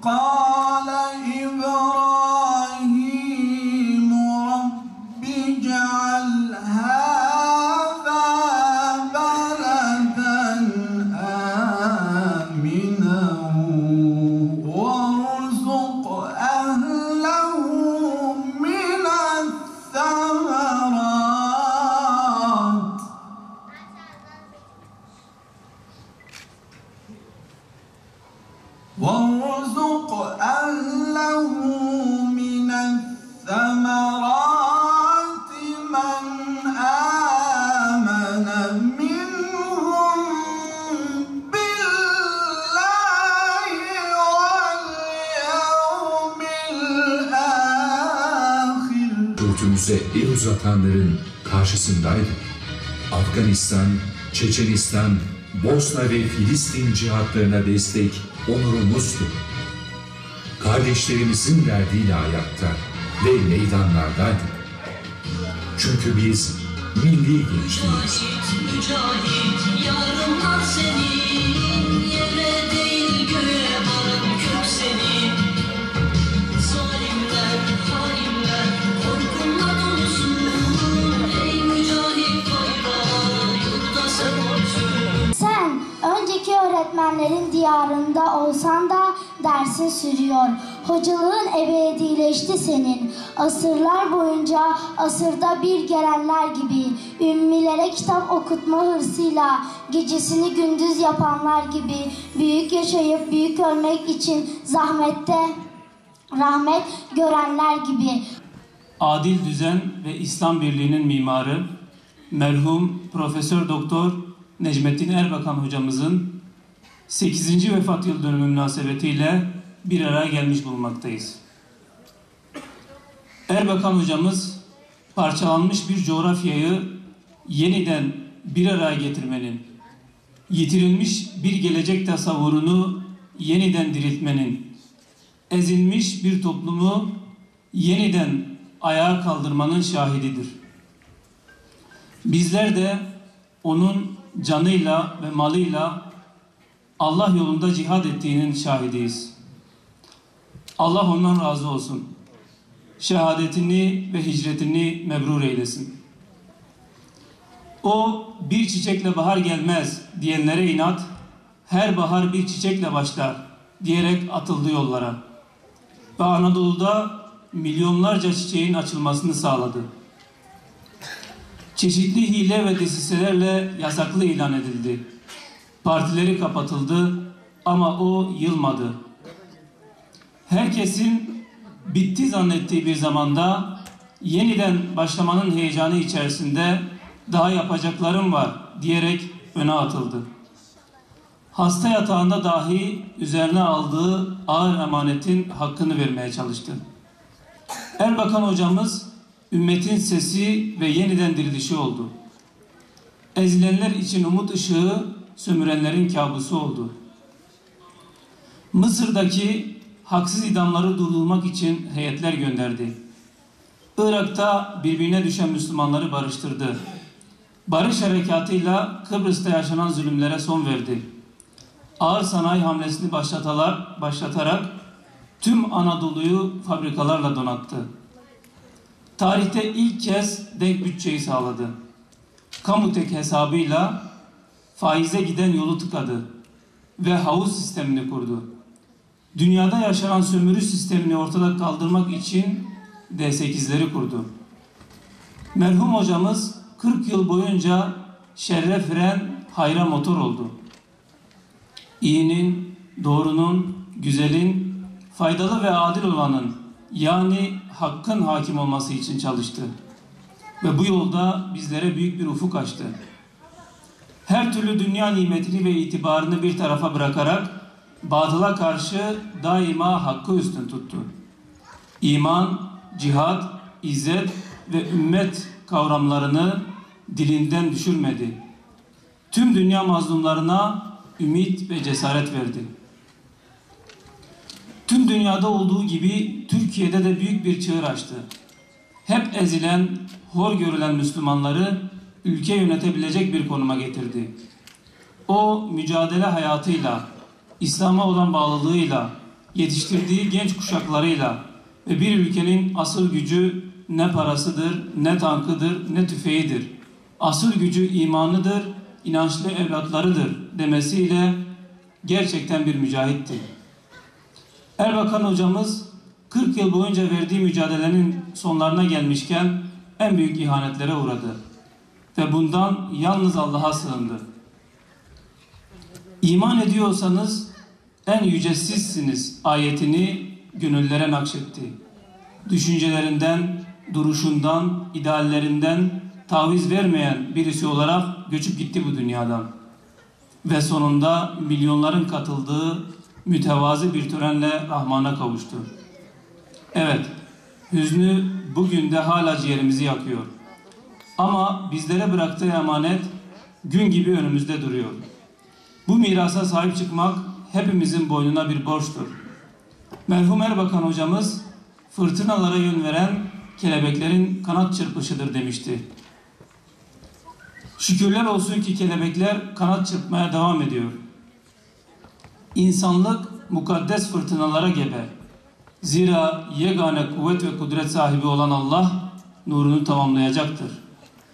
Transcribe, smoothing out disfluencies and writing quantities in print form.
قال إبراهيم رب اجعل هذا بلدا آمنا وارزق أهله من الثمرات وارزق أهله من الثمرات من آمن منهم بالله واليوم الآخر. Örtümüze el uzatanların karşısındaydık. Afganistan, Çeçenistan, Bosna ve Filistin cihatlarına destek onurumuzdu. Kardeşlerimizin derdiyle ayakta ve meydanlardaydık. Çünkü biz milli gençliğiz. Mücahit yarınlar senin, yere değil göğe varan kök senin. Zalimler, hainler, korkunla dolusun. Ey mücahit bayrağı, yurtta sen olsun. Sen önceki öğretmenlerin diyarında olsan da dersin sürüyor. Hocalığın ebedileşti senin. Asırlar boyunca asırda bir gelenler gibi, ümmilere kitap okutma hırsıyla gecesini gündüz yapanlar gibi, büyük yaşayıp büyük ölmek için zahmette rahmet görenler gibi. Adil düzen ve İslam birliğinin mimarı, merhum Profesör Doktor Necmettin Erbakan hocamızın 8. vefat yıl dönümü münasebetiyle bir araya gelmiş bulunmaktayız. Erbakan hocamız parçalanmış bir coğrafyayı yeniden bir araya getirmenin, yitirilmiş bir gelecek tasavvurunu yeniden diriltmenin, ezilmiş bir toplumu yeniden ayağa kaldırmanın şahididir. Bizler de onun canıyla ve malıyla Allah yolunda cihad ettiğinin şahidiyiz. Allah ondan razı olsun. Şehadetini ve hicretini mebrur eylesin. O bir çiçekle bahar gelmez diyenlere inat, her bahar bir çiçekle başlar diyerek atıldı yollara. Ve Anadolu'da milyonlarca çiçeğin açılmasını sağladı. Çeşitli hile ve desiselerle yasaklı ilan edildi. Partileri kapatıldı ama o yılmadı. Herkesin bitti zannettiği bir zamanda yeniden başlamanın heyecanı içerisinde daha yapacaklarım var diyerek öne atıldı. Hasta yatağında dahi üzerine aldığı ağır emanetin hakkını vermeye çalıştı. Erbakan hocamız ümmetin sesi ve yeniden dirilişi oldu. Ezilenler için umut ışığı, sömürenlerin kabusu oldu. Mısır'daki haksız idamları durdurmak için heyetler gönderdi. Irak'ta birbirine düşen Müslümanları barıştırdı. Barış harekatıyla Kıbrıs'ta yaşanan zulümlere son verdi. Ağır sanayi hamlesini başlatarak tüm Anadolu'yu fabrikalarla donattı. Tarihte ilk kez denk bütçeyi sağladı. Kamu tek hesabıyla faize giden yolu tıkadı ve havuz sistemini kurdu. Dünyada yaşanan sömürü sistemini ortadan kaldırmak için D8'leri kurdu. Merhum hocamız 40 yıl boyunca şerre fren, hayra motor oldu. İyinin, doğrunun, güzelin, faydalı ve adil olanın, yani hakkın hakim olması için çalıştı. Ve bu yolda bizlere büyük bir ufuk açtı. Her türlü dünya nimetini ve itibarını bir tarafa bırakarak batıla karşı daima hakkı üstün tuttu. İman, cihad, izzet ve ümmet kavramlarını dilinden düşürmedi. Tüm dünya mazlumlarına ümit ve cesaret verdi. Tüm dünyada olduğu gibi Türkiye'de de büyük bir çığır açtı. Hep ezilen, hor görülen Müslümanları ülke yönetebilecek bir konuma getirdi. O mücadele hayatıyla, İslam'a olan bağlılığıyla, yetiştirdiği genç kuşaklarıyla ve bir ülkenin asıl gücü ne parasıdır, ne tankıdır, ne tüfeğidir. Asıl gücü imanıdır, inançlı evlatlarıdır demesiyle gerçekten bir mücahitti. Erbakan hocamız 40 yıl boyunca verdiği mücadelenin sonlarına gelmişken en büyük ihanetlere uğradı. Ve bundan yalnız Allah'a sığındı. İman ediyorsanız en yüce sizsiniz ayetini gönüllere nakşetti. Düşüncelerinden, duruşundan, ideallerinden taviz vermeyen birisi olarak göçüp gitti bu dünyadan. Ve sonunda milyonların katıldığı mütevazı bir törenle Rahman'a kavuştu. Evet, hüznü bugün de hala ciğerimizi yakıyor. Ama bizlere bıraktığı emanet gün gibi önümüzde duruyor. Bu mirasa sahip çıkmak hepimizin boynuna bir borçtur. Merhum Erbakan hocamız fırtınalara yön veren kelebeklerin kanat çırpışıdır demişti. Şükürler olsun ki kelebekler kanat çırpmaya devam ediyor. İnsanlık mukaddes fırtınalara gebe. Zira yegane kuvvet ve kudret sahibi olan Allah nurunu tamamlayacaktır.